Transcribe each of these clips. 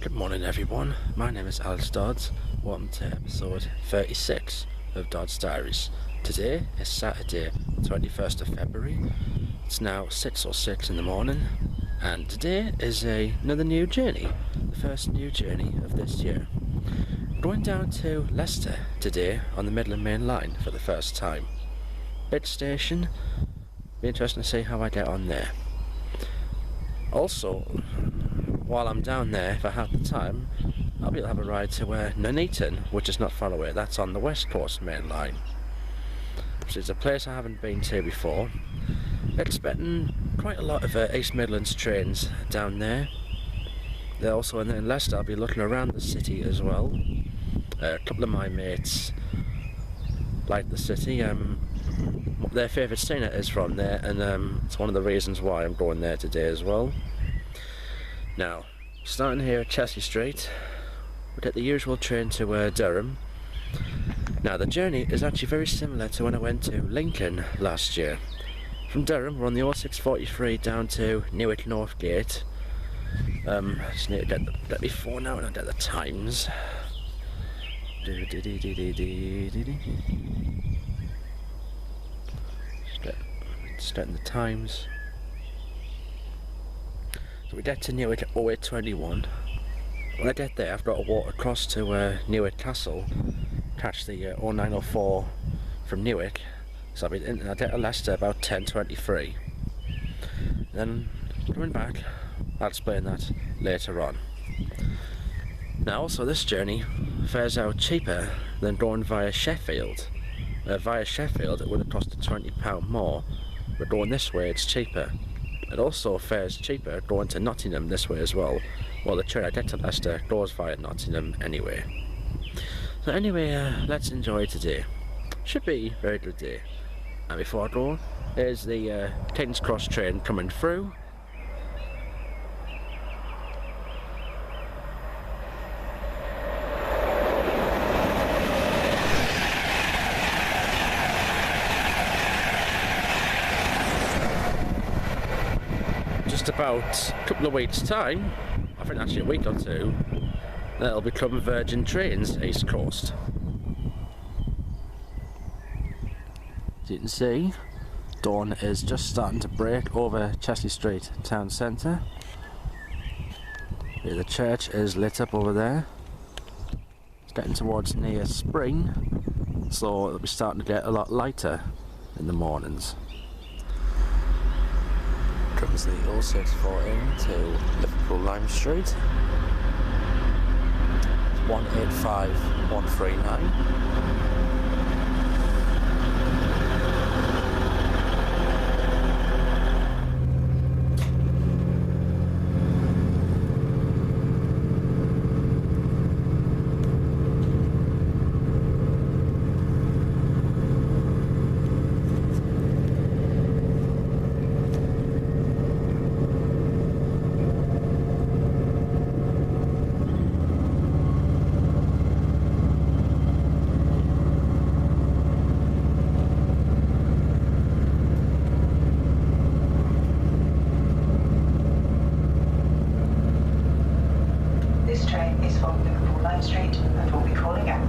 Good morning everyone, my name is Alex Dodds. Welcome to episode 36 of Dodds Diaries. Today is Saturday, 21st of February. It's now 6:06 in the morning, and today is another new journey, the first new journey of this year. I'm going down to Leicester today on the Midland Main Line for the first time. Bit station, be interesting to see how I get on there. Also, while I'm down there, if I have the time, I'll be able to have a ride to Nuneaton, which is not far away. That's on the West Coast Main Line, which is a place I haven't been to before. Expecting quite a lot of East Midlands trains down there. They're also in Leicester. I'll be looking around the city as well. A couple of my mates like the city. Their favourite singer is from there, and it's one of the reasons why I'm going there today as well. Now, starting here at Chelsea Street, we'll get the usual train to Durham. Now, the journey is actually very similar to when I went to Lincoln last year. From Durham, we're on the 0643 down to Newark North Gate. Just need to get my phone out and I'll get the times. Just getting the times. So we get to Newark at 0821. When I get there, I've got to walk across to Newark Castle, catch the 0904 from Newark. So I'll get to Leicester about 10:23. Then coming back, I'll explain that later on. Now, also this journey fares out cheaper than going via Sheffield. Via Sheffield, it would have costed £20 more, but going this way, it's cheaper. It also fares cheaper going to Nottingham this way as well. Well, the train I get to Leicester goes via Nottingham anyway. So anyway, let's enjoy today. Should be a very good day. And before I go, here's the King's Cross train coming through. About a couple of weeks' time, I think actually a week or two, that'll become Virgin Trains East Coast. As you can see, dawn is just starting to break over Chelsea Street town centre. The church is lit up over there. It's getting towards near spring, so it'll be starting to get a lot lighter in the mornings. Comes the 0614 to Liverpool Lime Street. It's 185139.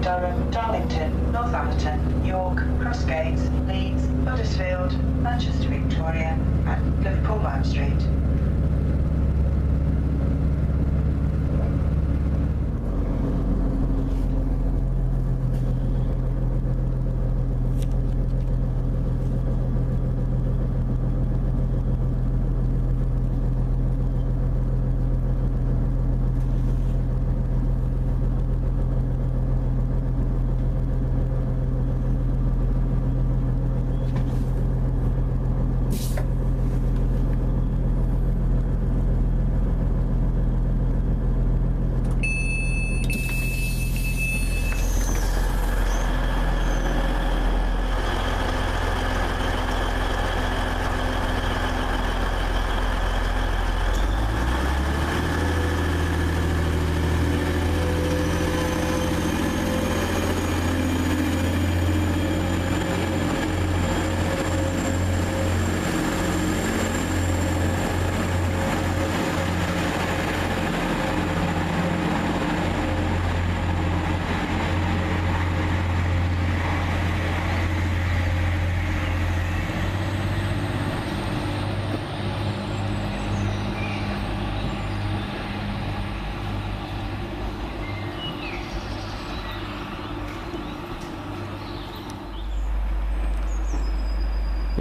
Durham, Darlington, Northampton, York, Crossgates, Leeds, Huddersfield, Manchester Victoria and Liverpool Lime Street.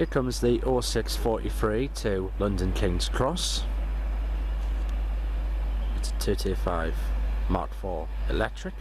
Here comes the 0643 to London King's Cross. It's a 225 Mark IV electric.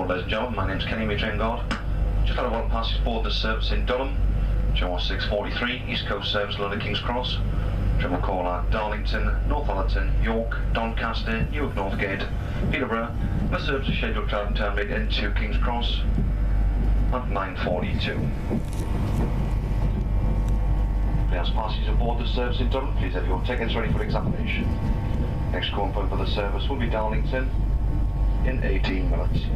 Ladies and gentlemen, my name's Kenny, my train guard. Just had a one passes board the service in Durham, Channel 643, East Coast service, London King's Cross. Travel call at Darlington, Northallerton, York, Doncaster, Newark North Gate, Peterborough. The service is scheduled to terminate into King's Cross at 9:42. Please passengers aboard the service in Durham, please have your tickets ready for examination. Next call point for the service will be Darlington in 18 minutes.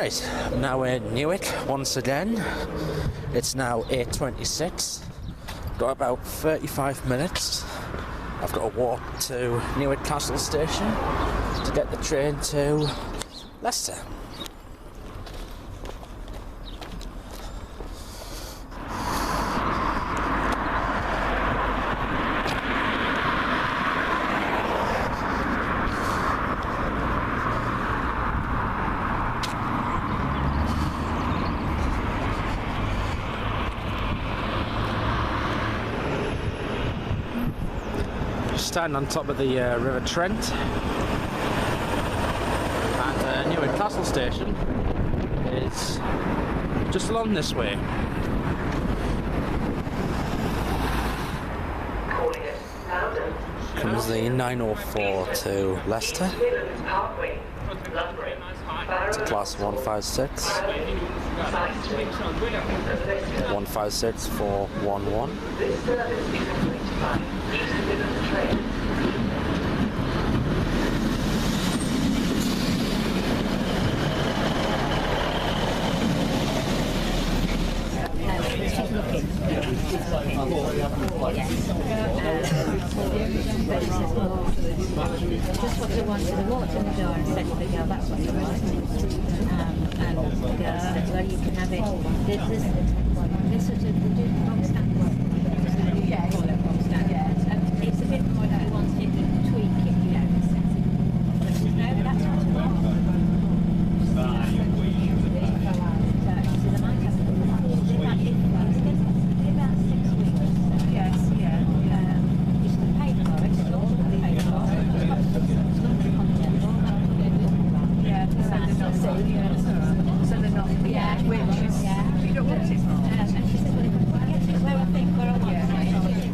Right, now we're in Newark once again. It's now 8:26. Got about 35 minutes. I've got to walk to Newark Castle station to get the train to Leicester. Standing on top of the River Trent, and Newark Castle station is just along this way. Comes the 904 to Leicester. It's a class 156. 156 411. Just what they wanted, they walked in the door and said to the girl, that's what they wanted. And the girl said, well, you can have it. This sort of, they do bog standards. Yeah, call it bog standards. And it's a bit more like you want it to tweak it, you know. But she said, no, that's what I want. So they might have to do about 6 weeks. Yes, yeah. You should pay for it, it's not paid for. So they're not, yeah, which is, you don't want it from. And she said, well, if I get it where I think where I want it.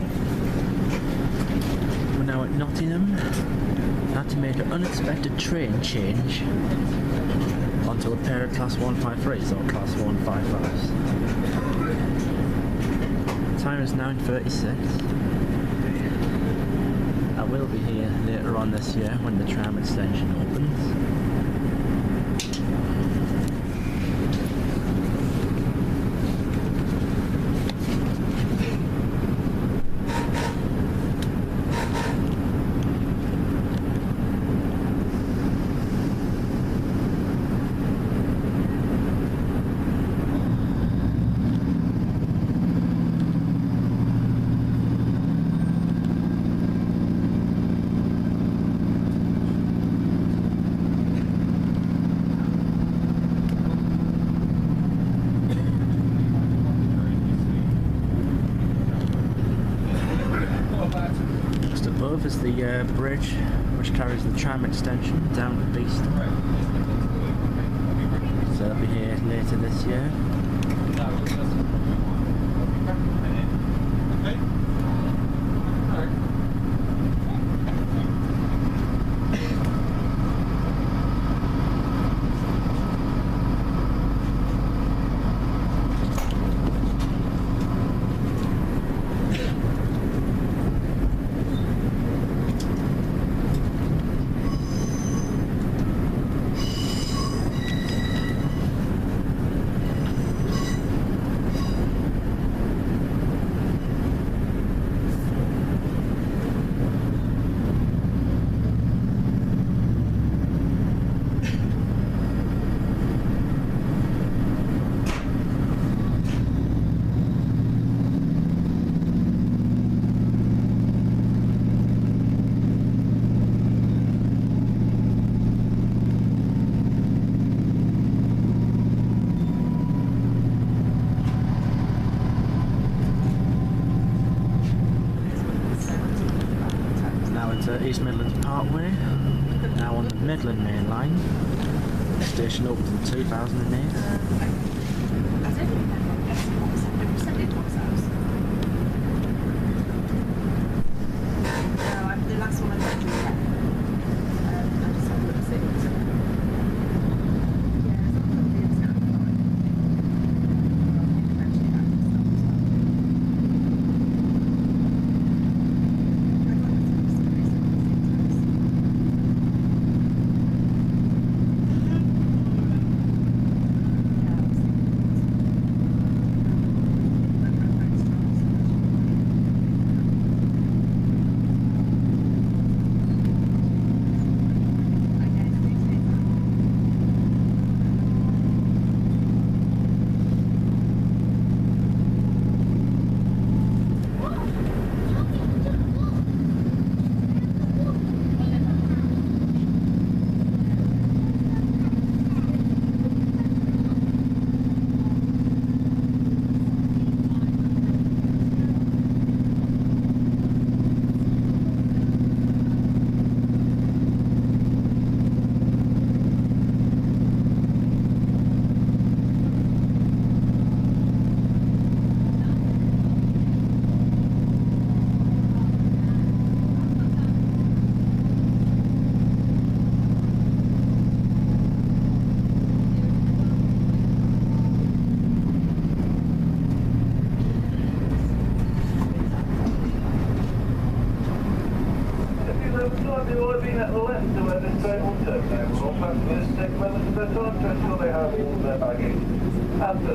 We're now at Nottingham. Had to make an unexpected train change onto a pair of class 153s or class 155s. Time is 9:36. I will be here later on this year when the tram extension opens. Is the bridge which carries the tram extension down to Beeston. So I'll be here later this year. East Midlands Parkway, now on the Midland Main Line. Station opened in 2008. The last one I did, I just had a look at it.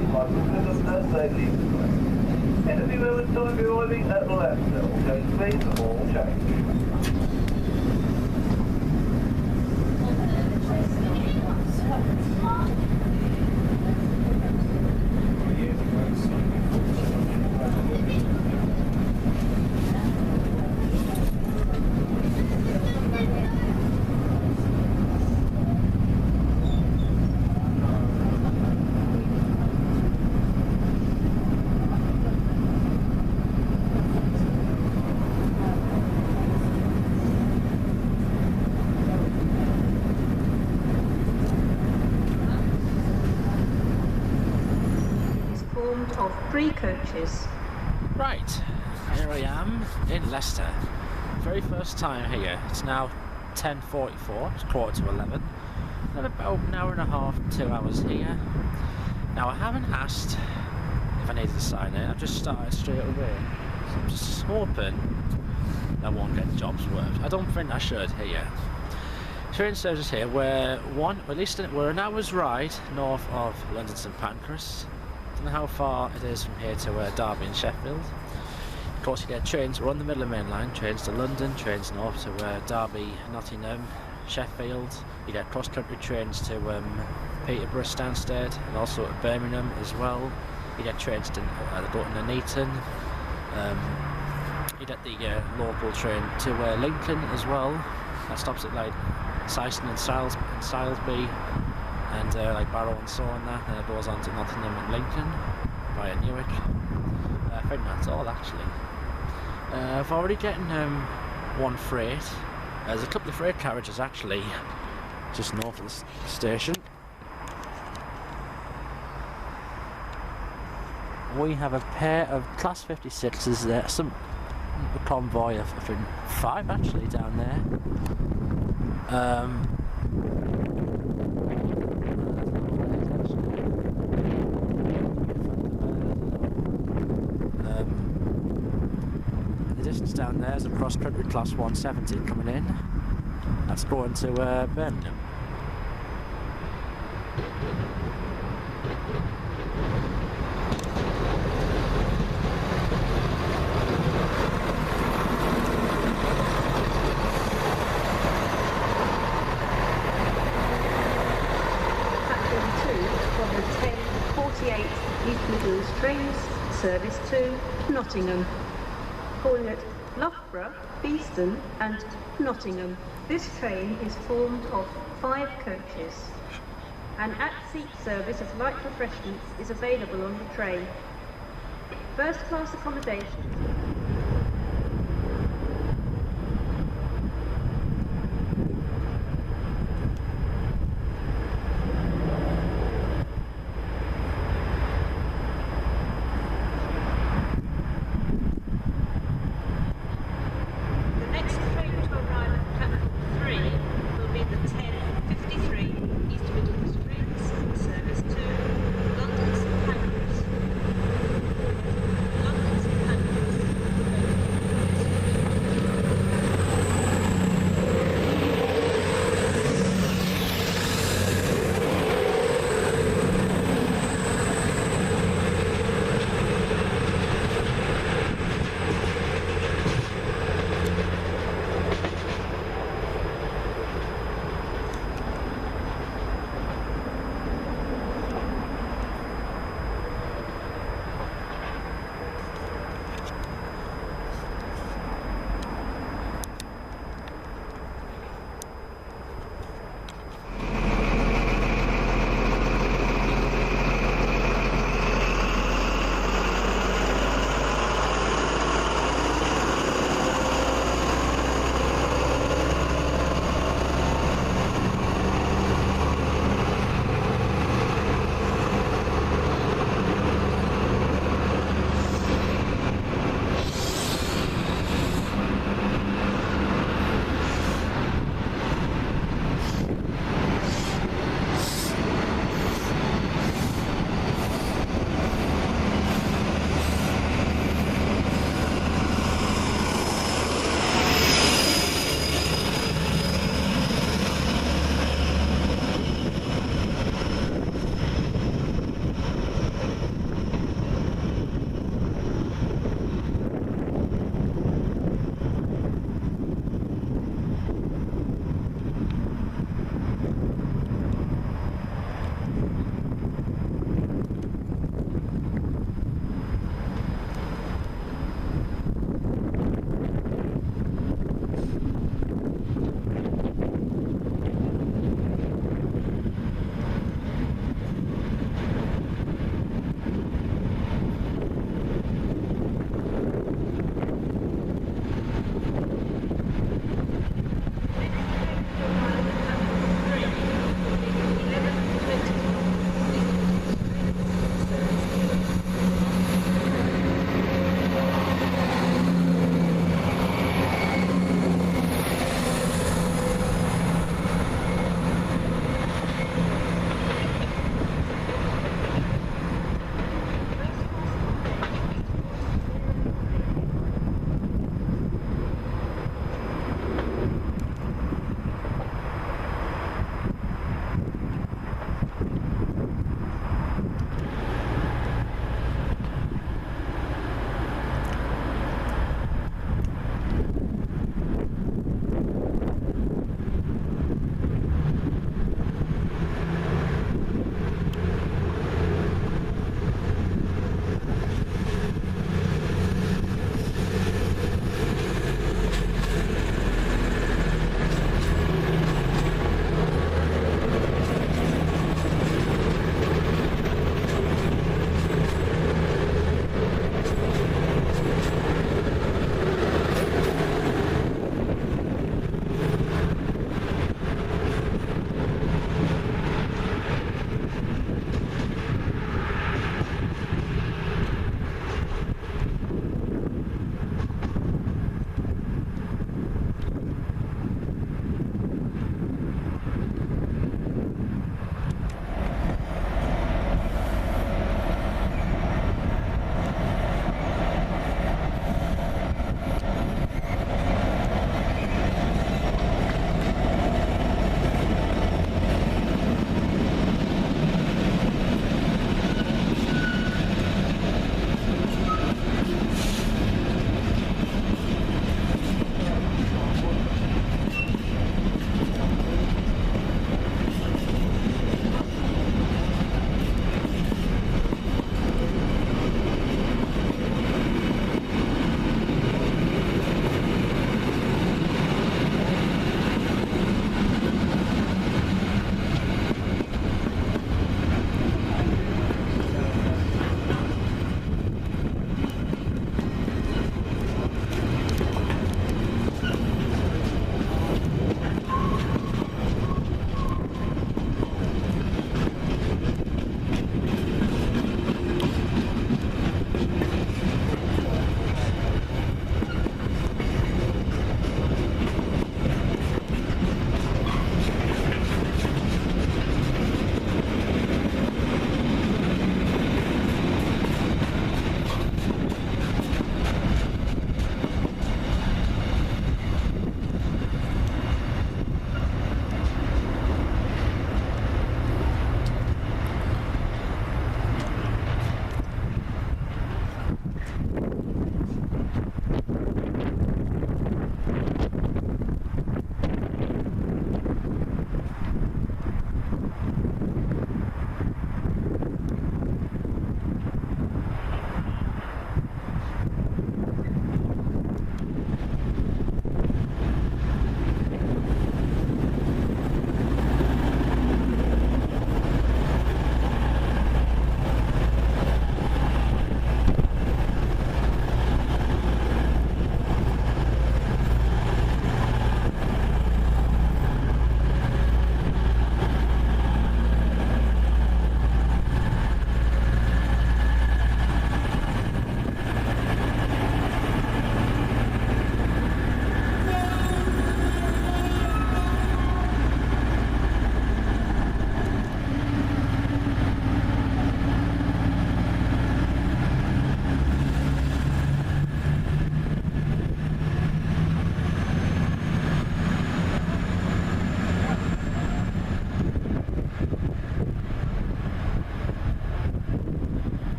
first flight from Midlands and safely to Durham. In a few moments time be arriving at Leicester. All gates please, all change. Of 3 coaches. Right, here I am in Leicester. Very first time here. It's now 10:44, it's 11:15. I've about an hour and a half, 2 hours here. Now I haven't asked if I needed to sign in, I've just started straight away. So I'm just hoping I won't get jobs worked. I don't think I should here. Train services here, we're an hour's ride north of London St Pancras. I don't know how far it is from here to Derby and Sheffield. Of course you get trains, we're on the Midland Main Line, trains to London, trains north to Derby, Nottingham, Sheffield. You get cross-country trains to Peterborough, Stansted, and also to Birmingham as well. You get trains to go to Nuneaton. You get the local train to Lincoln as well. That stops at like Syston and Silesby. And like Barrow and so on that, and it goes on to Nottingham and Lincoln via Newark. I think that's all actually. I've already getting one freight. There's a couple of freight carriages actually just north of the station. We have a pair of Class 56s there, a convoy of I think 5 actually down there. Down there's a cross-country Class 170 coming in. That's going to Birmingham. Caption 2 from the 10:48 East Midlands trains, service to Nottingham. Calling at Loughborough, Beeston and Nottingham. This train is formed of 5 coaches. An at-seat service of light refreshments is available on the train. First class accommodation.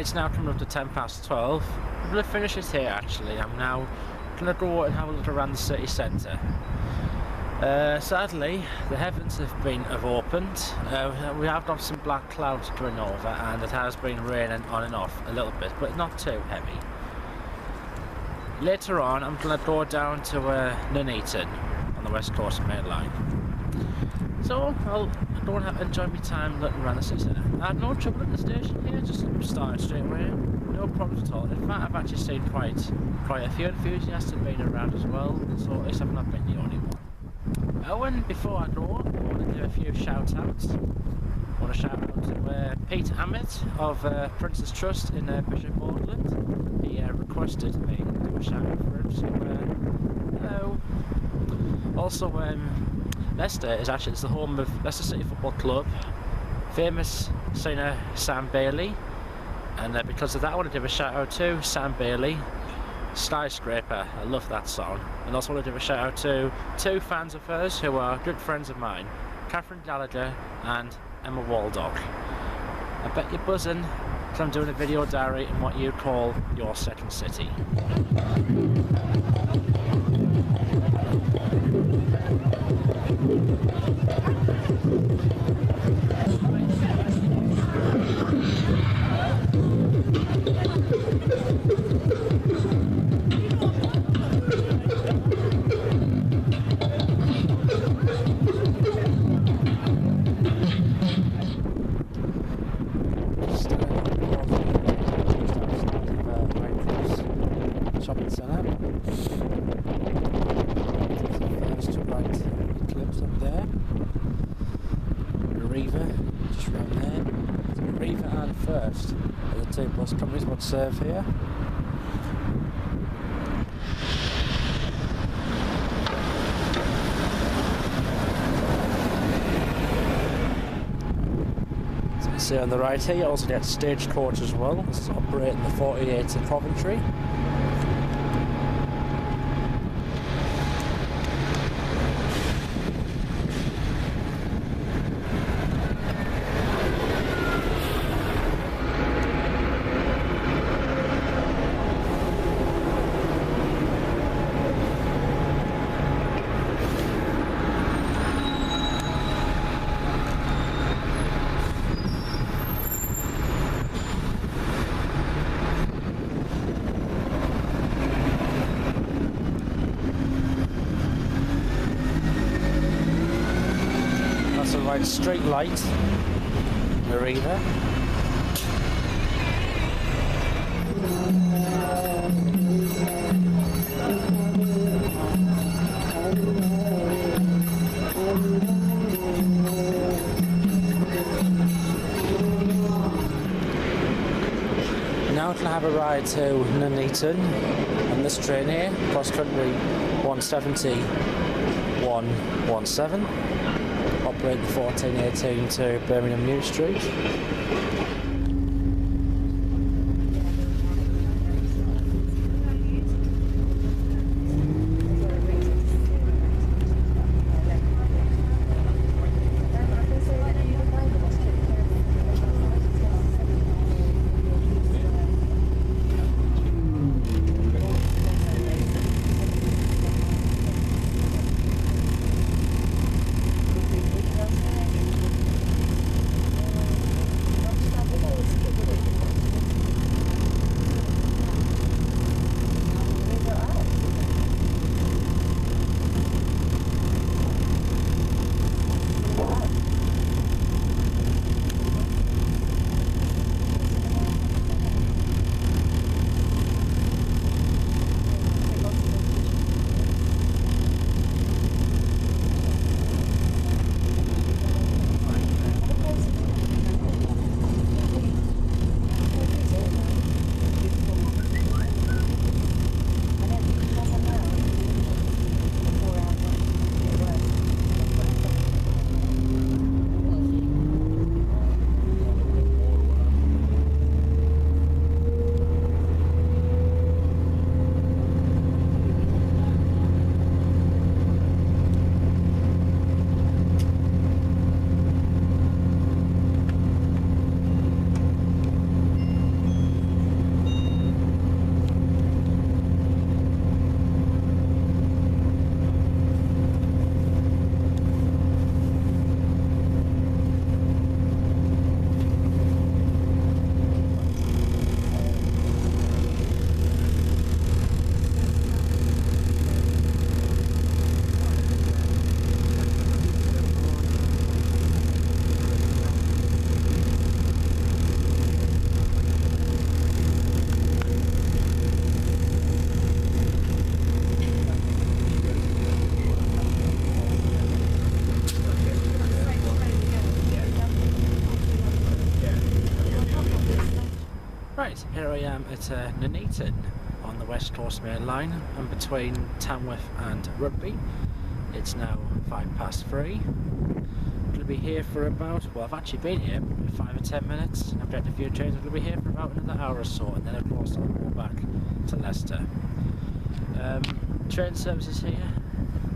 it's now coming up to 12:10. I'm going to finish it here actually. I'm now going to go and have a look around the city centre. Sadly, the heavens have opened. We have got some black clouds coming over, and it has been raining on and off a little bit, but not too heavy. Later on, I'm going to go down to Nuneaton on the West Coast Main Line. So I'll go and enjoy my time looking around the city centre. I had no trouble at the station here, just started straight away. No problems at all. In fact, I've actually seen quite a few enthusiasts have been around as well, so at least I've not been the only one. And before I go, I want to do a few shout outs. I want to shout out to Pete Hammett of Prince's Trust in Bishop Auckland. He requested me to do a shout out for him, so hello. Also, Leicester is the home of Leicester City Football Club, famous singer Sam Bailey, and because of that I want to give a shout out to Sam Bailey. Skyscraper, I love that song. And also want to give a shout out to two fans of hers who are good friends of mine, Catherine Gallagher and Emma Waldock. I bet you're buzzing because I'm doing a video diary in what you call your second city. Shopping centre. First right eclipse up there. Riva, just round there. Riva and First are the two bus companies that serve here. So you see on the right here, you also get Stagecoach as well. This is operating the 48 to Coventry. Straight light, Marina. Now to have a ride to Nuneaton on this train here, cross country 170-117. Operating 1418 to Birmingham New Street. here I am at Nuneaton on the West Coast Main Line. I'm between Tamworth and Rugby. It's now 3:05. I'm going to be here for about, well, I've actually been here 5 or 10 minutes. I've got a few trains. I'm going to be here for about another hour or so, and then of course I'll go back to Leicester. Train services here.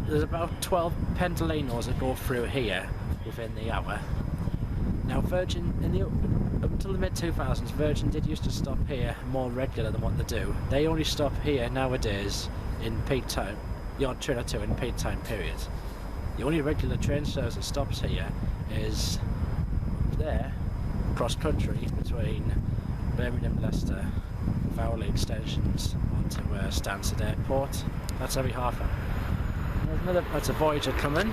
There's about 12 Pendolinos that go through here within the hour. Now Virgin, up until the mid-2000s, Virgin did used to stop here more regular than what they do. They only stop here nowadays in peak time, the odd train or two in peak time periods. The only regular train service that stops here is there, cross country between Birmingham, Leicester, Fowley extensions onto Stansted Airport. That's every half hour. That's a Voyager coming.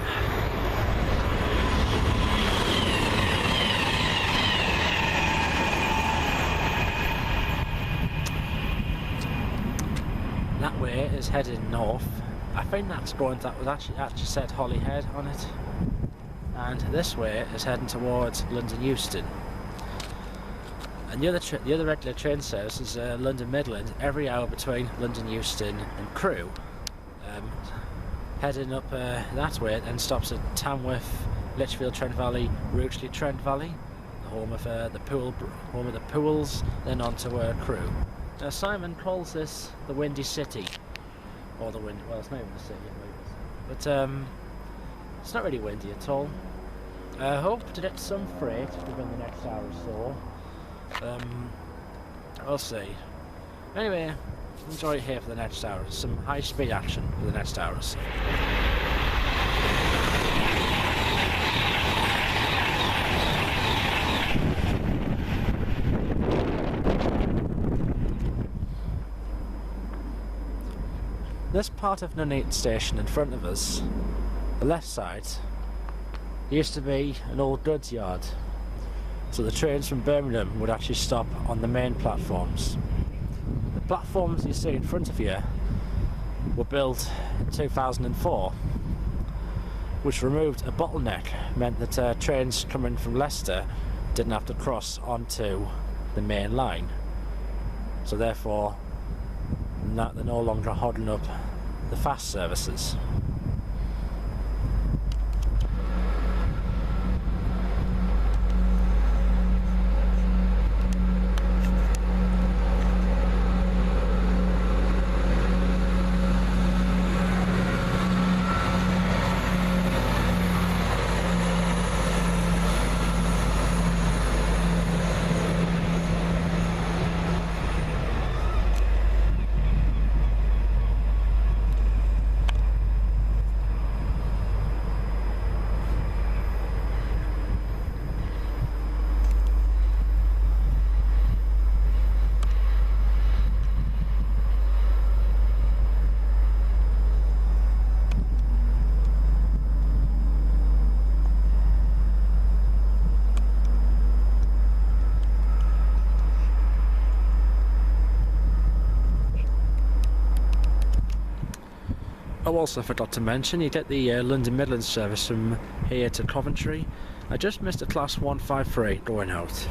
That way is heading north. I think that's going. That was actually said Holyhead on it. And this way is heading towards London Euston. And the other regular train service is London Midlands every hour between London Euston and Crewe. Heading up that way and stops at Tamworth, Lichfield Trent Valley, Rugeley Trent Valley, the home of the Pools, then on to Crewe. Now Simon calls this the Windy City, or the wind. Well, it's not even the city, but it's not really windy at all. I hope to get some freight within the next hour or so. I'll see. Anyway, enjoy it here for the next hour. Some high-speed action for the next hour or so. This part of Nuneaton station in front of us, the left side, used to be an old goods yard. So the trains from Birmingham would actually stop on the main platforms. The platforms you see in front of you were built in 2004, which removed a bottleneck, meant that trains coming from Leicester didn't have to cross onto the main line. So therefore, they're no longer holding up the fast services. I also forgot to mention, you get the London Midlands service from here to Coventry. I just missed a class 153 going out.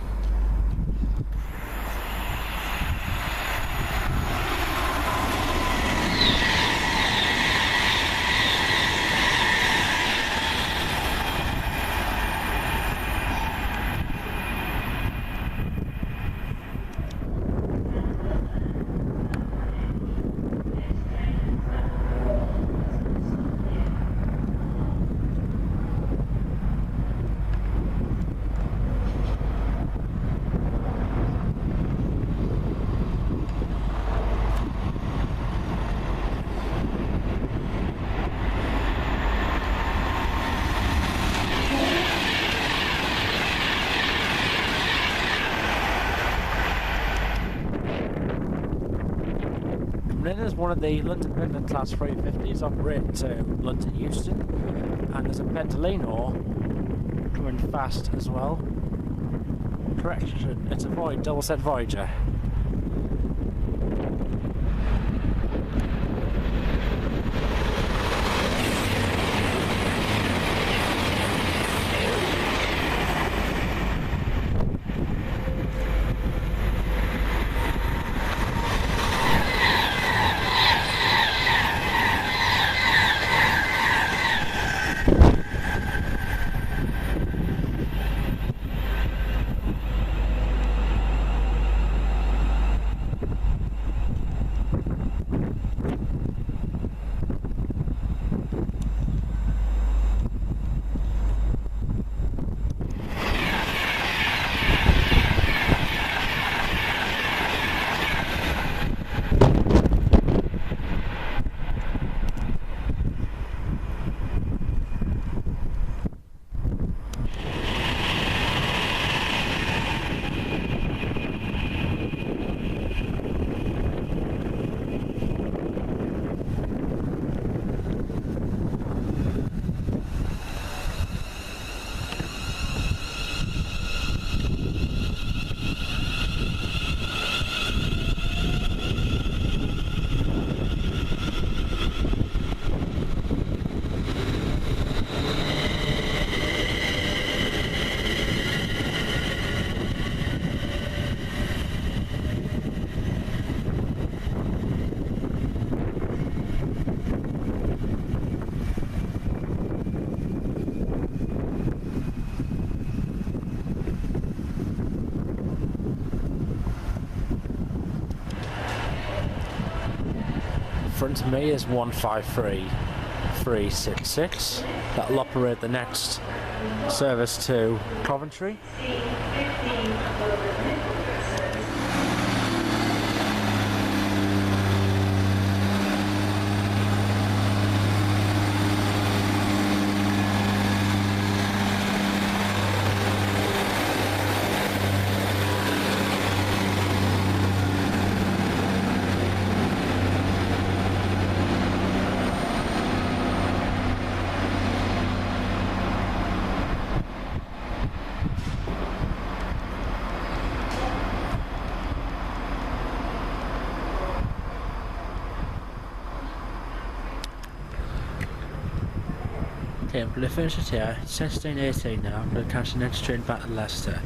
There's one of the London Midland Class 350s operating to London Euston, and there's a Pendolino coming fast as well. Correction, it's a double set Voyager. front of me is 153366. That'll operate the next service to Coventry. Okay, I'm going to finish it here. It's 16:18 now. I'm going to catch the next train back to Leicester.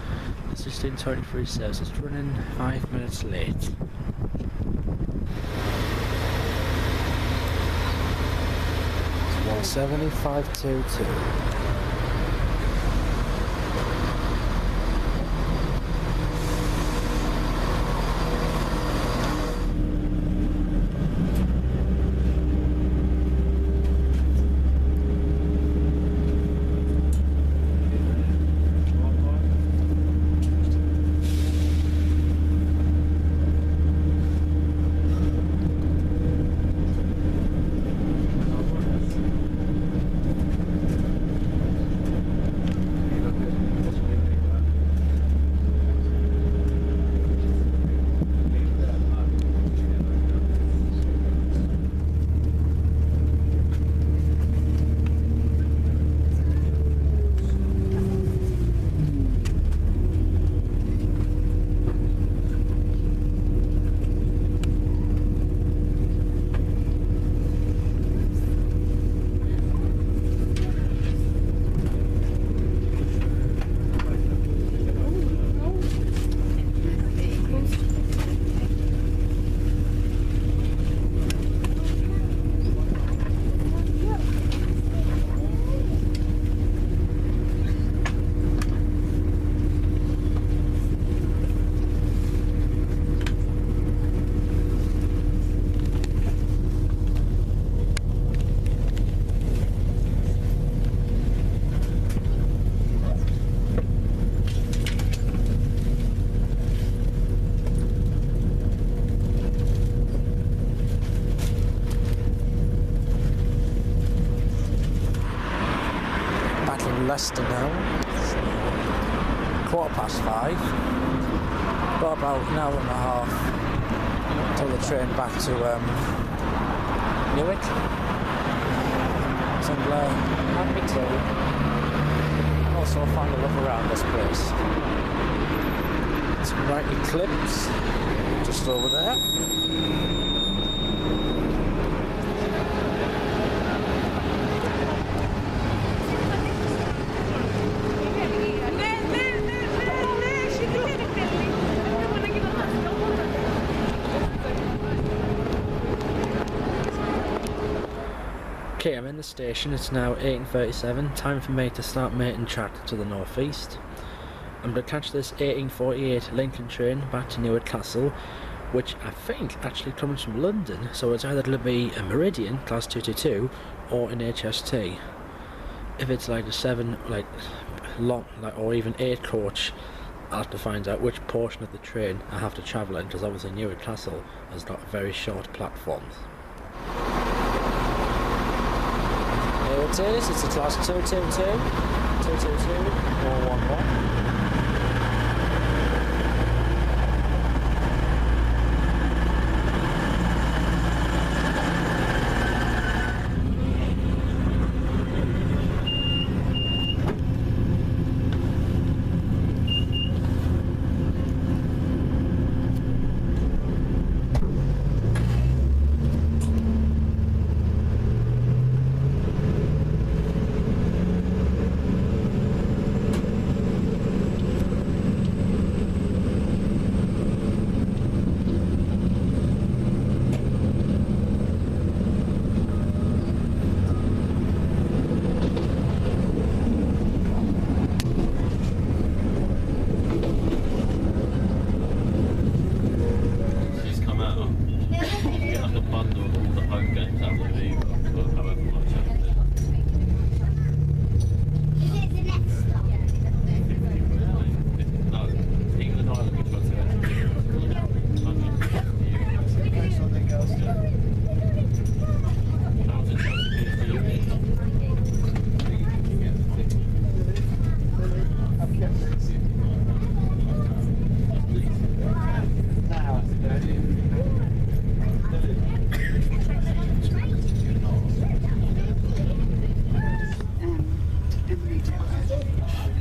The 16:23 service is running 5 minutes late. It's 17522. Leicester now. 5:15. Got about an hour and a half till the train back to Newark. So I'm having me tea. Also find a look around this place. Some right eclipse just over there. Okay, I'm in the station. It's now 18:37. Time for me to start making track to the northeast. I'm going to catch this 1848 Lincoln train back to Newark Castle, which I think actually comes from London, so it's either going to be a Meridian Class 222 or an HST. If it's like a 7, or even 8 coach, I'll have to find out which portion of the train I have to travel in, because obviously Newark Castle has got very short platforms. Here it is, it's a Class 222, 411.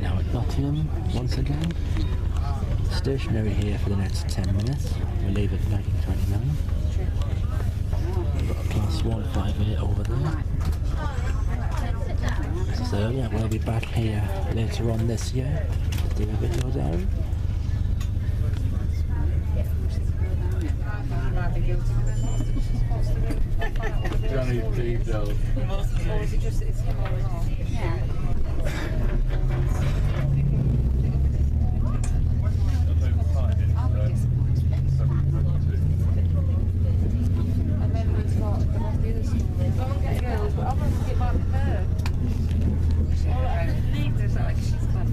Now at Nottingham, once again. Stationary here for the next 10 minutes. We leave at 19:29. We've got a class 158 over there. So yeah, we'll be back here later on this year to do a video diary. Johnny P. Dove. Or is it just it's him or not? Yeah. And then we've got the other story. Go and get girls, but I want to get back with her. All I believe is like she's got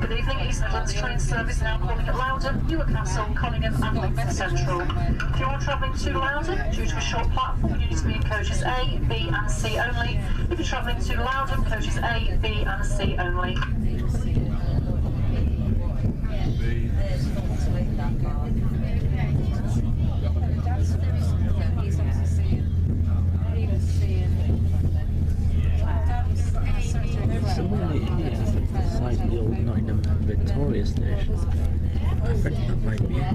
Good evening, East Midlands train service now calling at Loudon, Newark Castle, Nottingham and Lincoln Central. If you are travelling to Loudon, due to a short platform, you need to be in coaches A, B and C only. If you're travelling to Loudon, coaches A, B and C only. Somewhere here, beside the old Nottingham Victoria station. I think that might be it.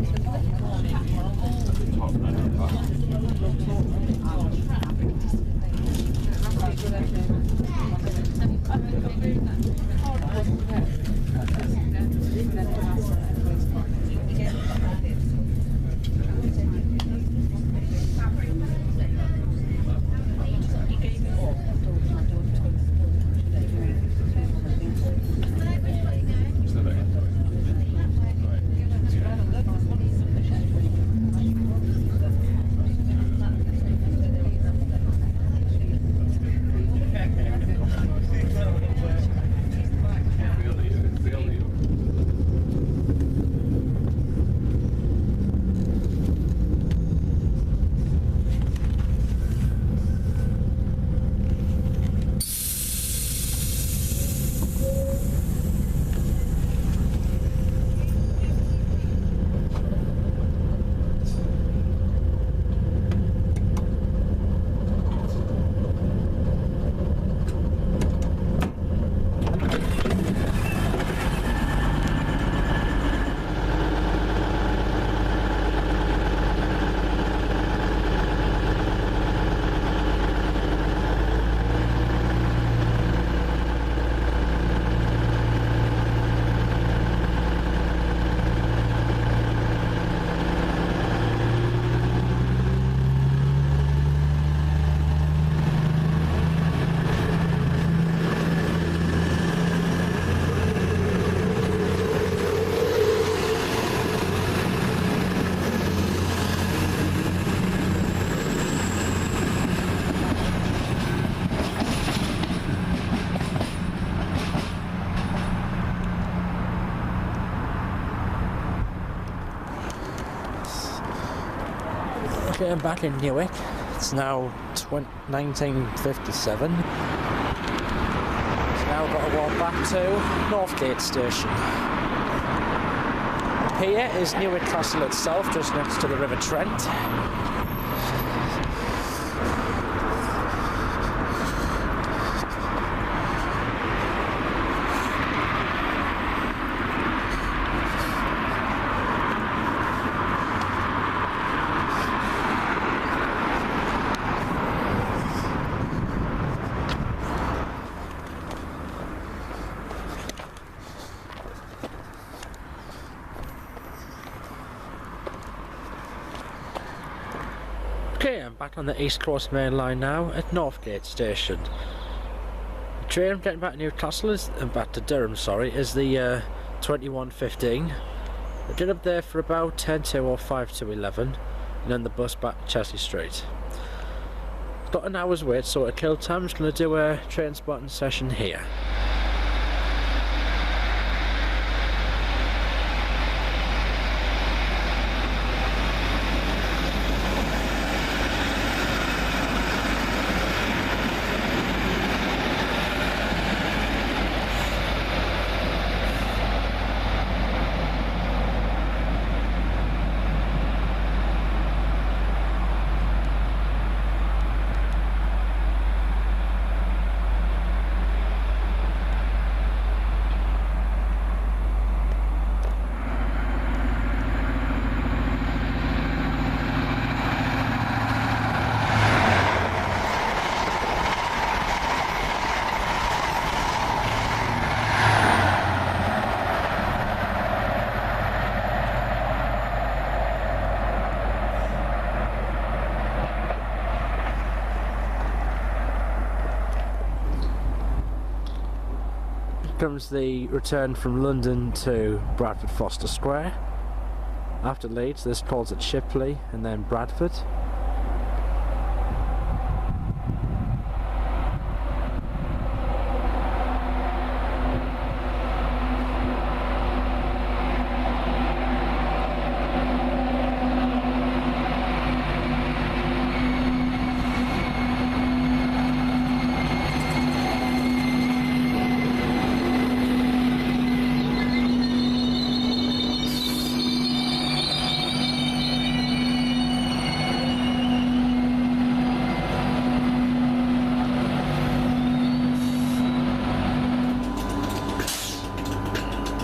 Okay, I'm back in Newark. It's now 1957. So now I've got to walk back to North Gate station. Here is Newark Castle itself, just next to the River Trent. Okay, I'm back on the East Coast Main Line now at North Gate Station. The train I'm getting back to Newcastle is back to Durham, sorry, is the 21:15. I did up there for about 10 to or 5 to 11, and then the bus back to Chelsea Street. Got an hour's wait, so at kill time, I'm just going to do a train spotting session here. Comes the return from London to Bradford Foster Square. After Leeds, this calls at Shipley and then Bradford.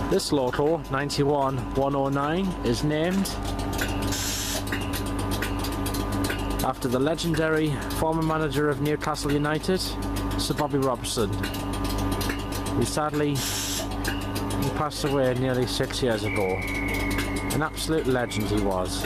This local, 91109, is named after the legendary former manager of Newcastle United, Sir Bobby Robson, who sadly passed away nearly 6 years ago. An absolute legend he was.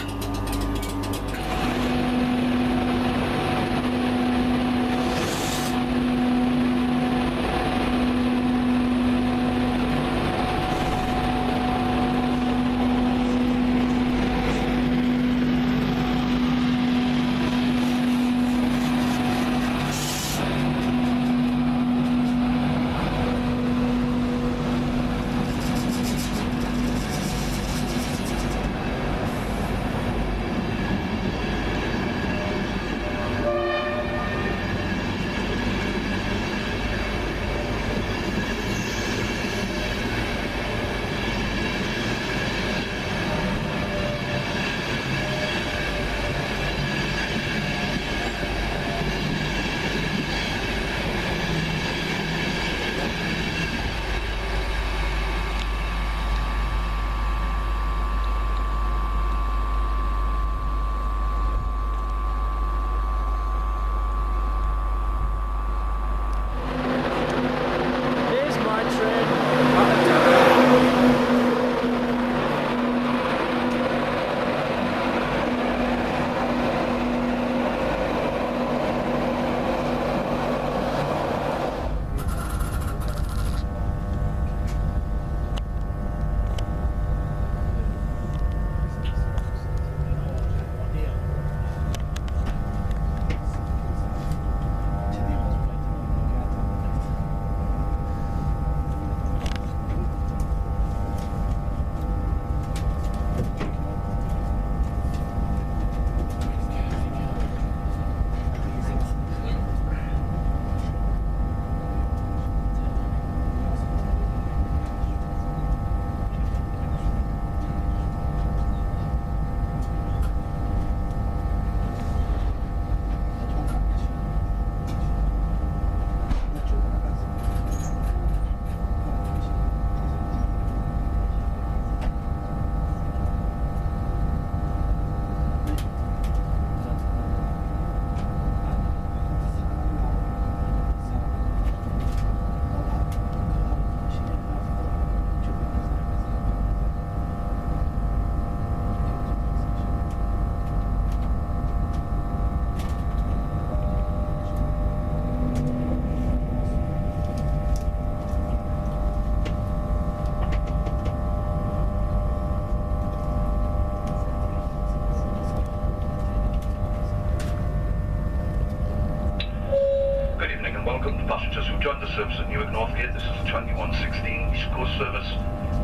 service at Newark North Gate. This is the 2116 East Coast service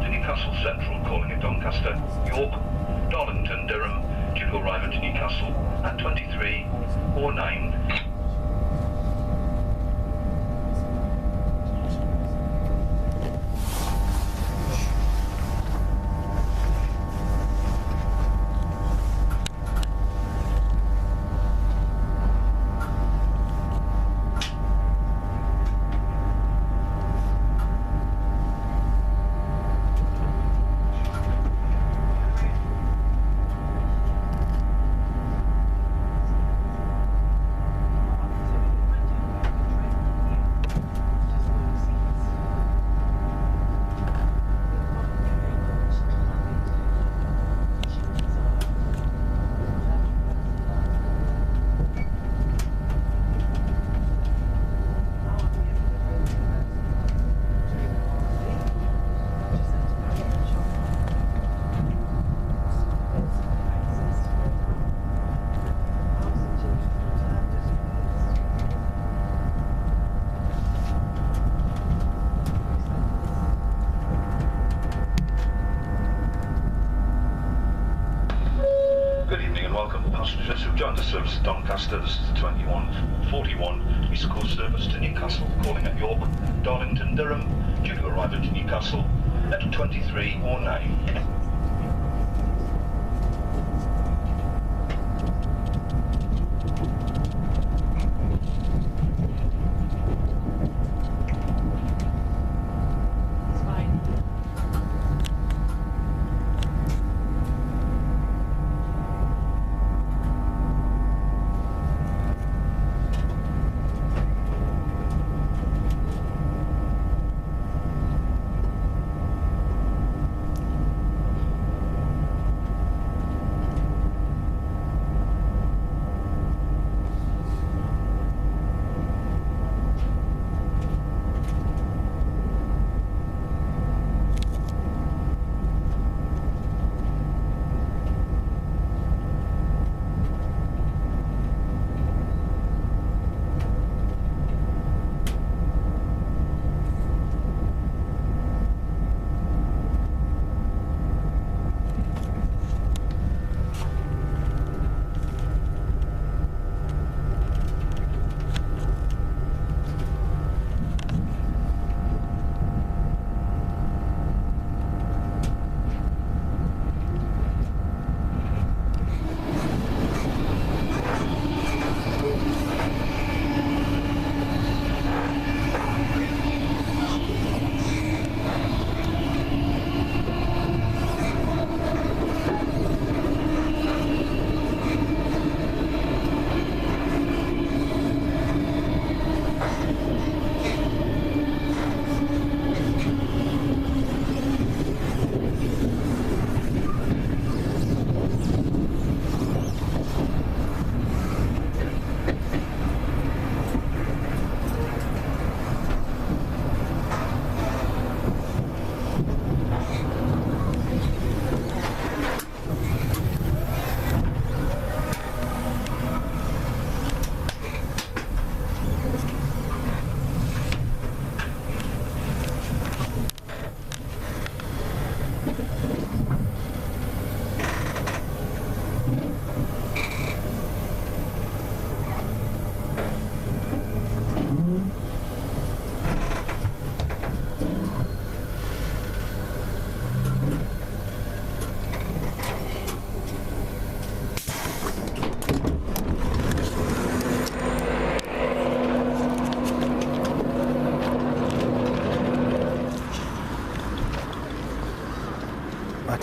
to Newcastle Central, calling at Doncaster, York, Darlington, Durham, due to arrive into Newcastle at 23:09. Passengers who've joined the service at Doncaster, this is the 2141 East Coast service to Newcastle, calling at York, Darlington, Durham, due to arrive into Newcastle at 23:09.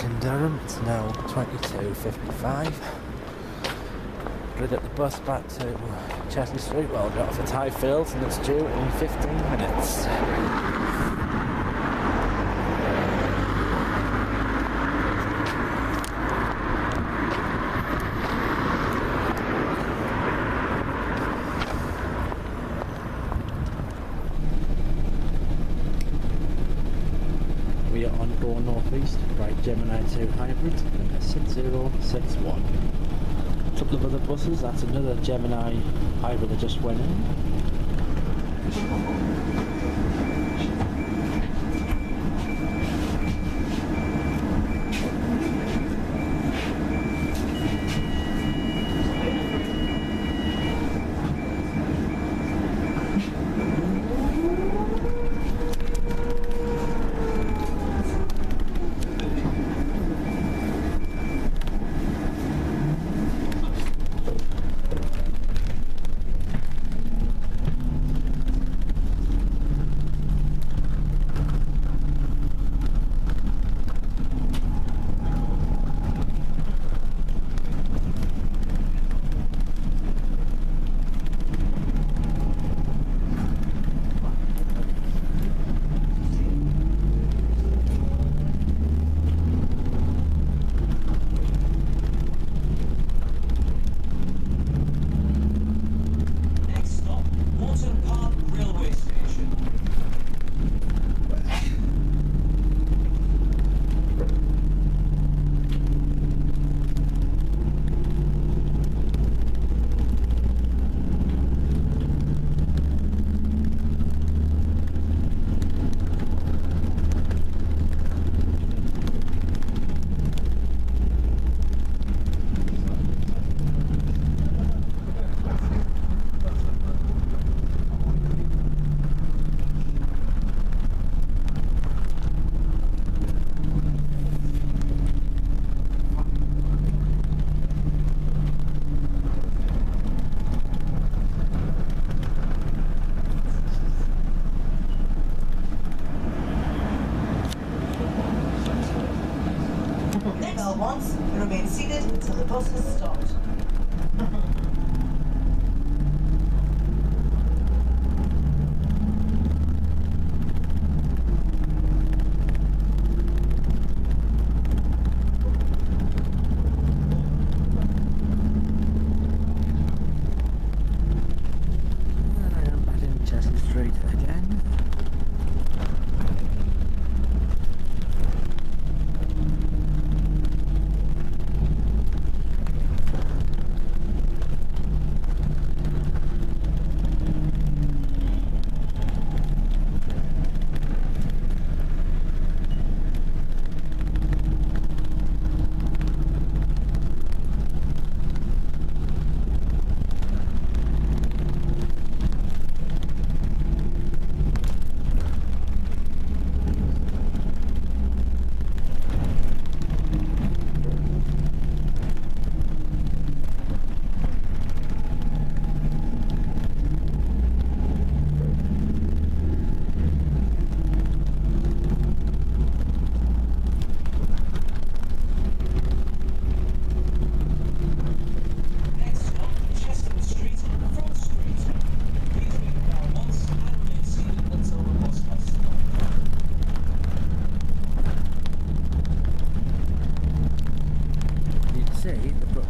In Durham, it's now 22:55. Gonna get the bus back to Chesney Street. Well, got off at Highfields and it's due in 15 minutes. We are on Going Northeast, right Gemini 2 Hybrid, number 6061. A couple of other buses, that's another Gemini Hybrid that just went in. bell once and remain seated until the bus has stopped.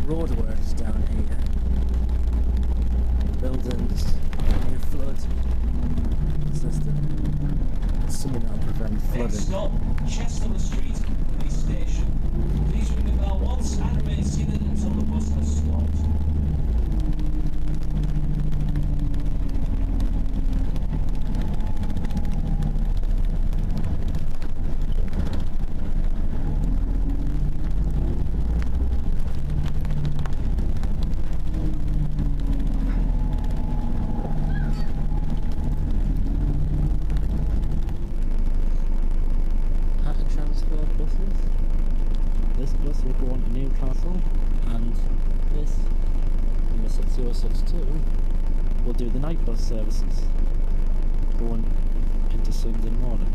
roadworks down here. Buildings, near flood system. It's something that'll prevent flooding. Next stop, Chester Street, police station. Please ring the bell once and remain seated until the bus has stopped. This bus will go on to Newark Castle, and this, number 6062, will do the night bus services, going into Sunday morning.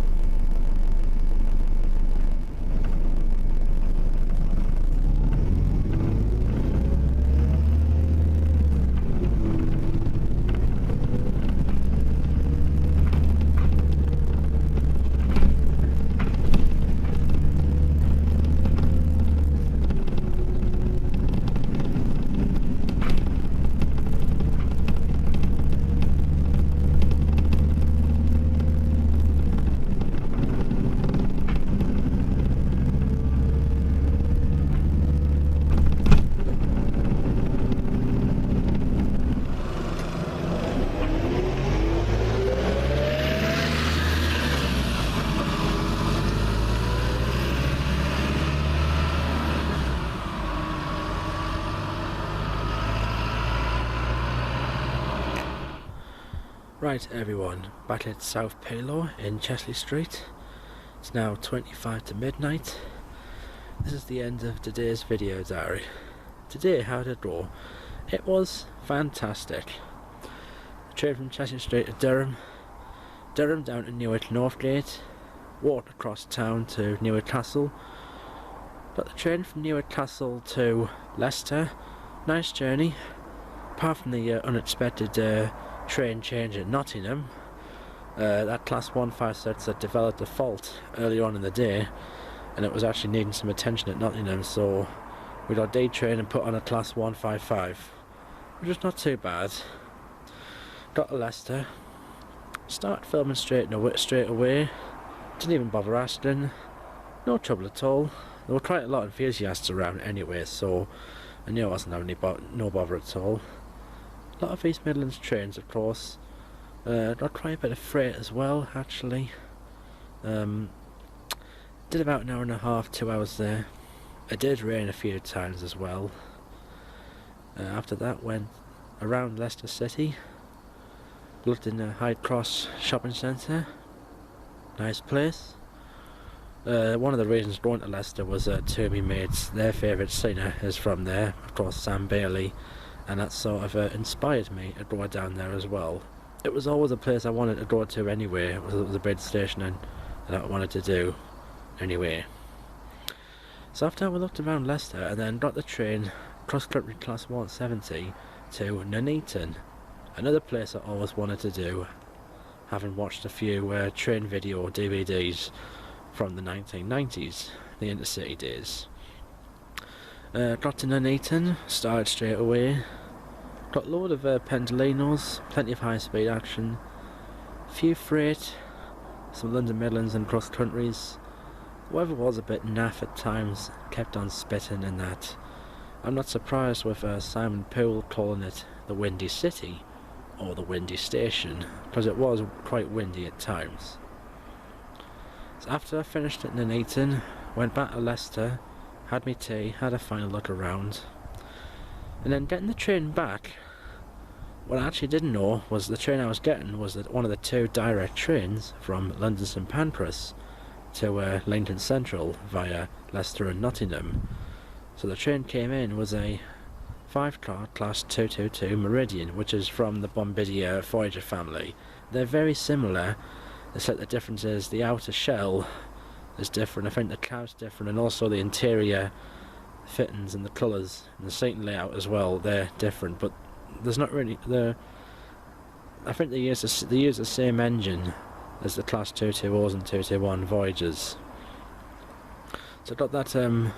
Right everyone, back at South Palo in Chesley Street. It's now 25 to midnight. This is the end of today's video diary. Today, how did it go? It was fantastic. The train from Chesley Street to Durham, Durham down to Newark North Gate, walked across town to Newark Castle, got the train from Newark Castle to Leicester. Nice journey, apart from the unexpected train change at Nottingham. That class 156 had developed a fault earlier on in the day, and it was actually needing some attention at Nottingham, so we got detrained and put on a class 155, which was not too bad. Got to Leicester, started filming straight away, didn't even bother asking, no trouble at all. There were quite a lot of enthusiasts around anyway, so I knew I wasn't having no bother at all. A lot of East Midlands trains, of course. Got quite a bit of freight as well, actually. Did about an hour and a half, 2 hours there. It did rain a few times as well. After that, went around Leicester City. Looked in the Hyde Cross shopping centre. Nice place. One of the reasons going to Leicester was two of my mates, their favourite singer is from there, of course Sam Bailey. And that sort of inspired me to go down there as well. It was always a place I wanted to go to anyway. It was a big station and that I wanted to do anyway. So after we looked around Leicester and then got the train cross-country class 170 to Nuneaton, another place I always wanted to do, having watched a few train video DVDs from the 1990s, the intercity days. Got to Nuneaton, started straight away, got a load of pendolinos, plenty of high speed action, few freight, some London Midlands and cross countries. The weather was a bit naff at times, kept on spitting and that. I'm not surprised with Simon Poole calling it the Windy City or the Windy Station, because it was quite windy at times. So after I finished at Nuneaton, went back to Leicester, had me tea, had a final look around, and then getting the train back, what I actually didn't know was the train I was getting was one of the 2 direct trains from London St Pancras to Lincoln Central via Leicester and Nottingham. So the train came in was a 5-car class 222 Meridian, which is from the Bombardier Voyager family. They're very similar, except the difference is the outer shell is different. I think the cab's different, and also the interior fittings and the colours and the seating layout as well, they're different, but there's not really I think they use the same engine as the class 220s and 221 Voyagers. So I got that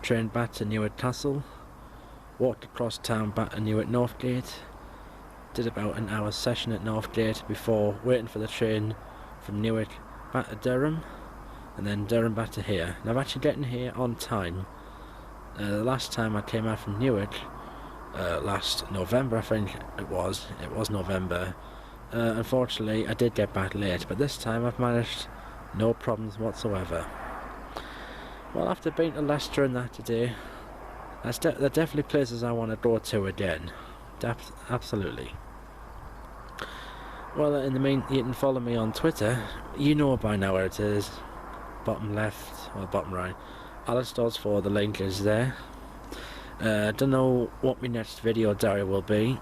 train back to Newark Castle, walked across town back to Newark North Gate, did about an hour's session at North Gate before waiting for the train from Newark back to Durham, and then Durham back to here. And I'm actually getting here on time. The last time I came out from Newark, last November I think it was November, unfortunately I did get back late, but this time I've managed no problems whatsoever. Well, after being to Leicester and that today, they're definitely places I want to go to again. Absolutely. Well, in the mean, you can follow me on Twitter. You know by now where it is. Bottom left or bottom right. Alex Dodds 4, the link is there. Don't know what my next video diary will be.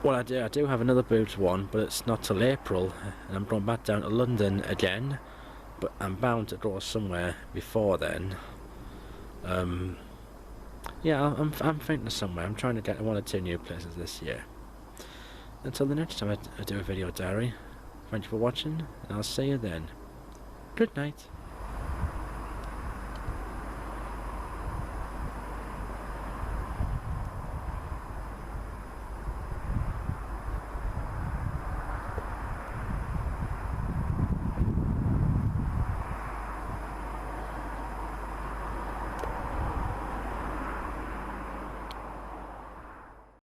Well, I do have another boot one, but it's not till April, and I'm going back down to London again. But I'm bound to go somewhere before then. Yeah, I'm thinking of somewhere. I'm trying to get 1 or 2 new places this year. Until the next time I do a video diary, thank you for watching, and I'll see you then. Good night.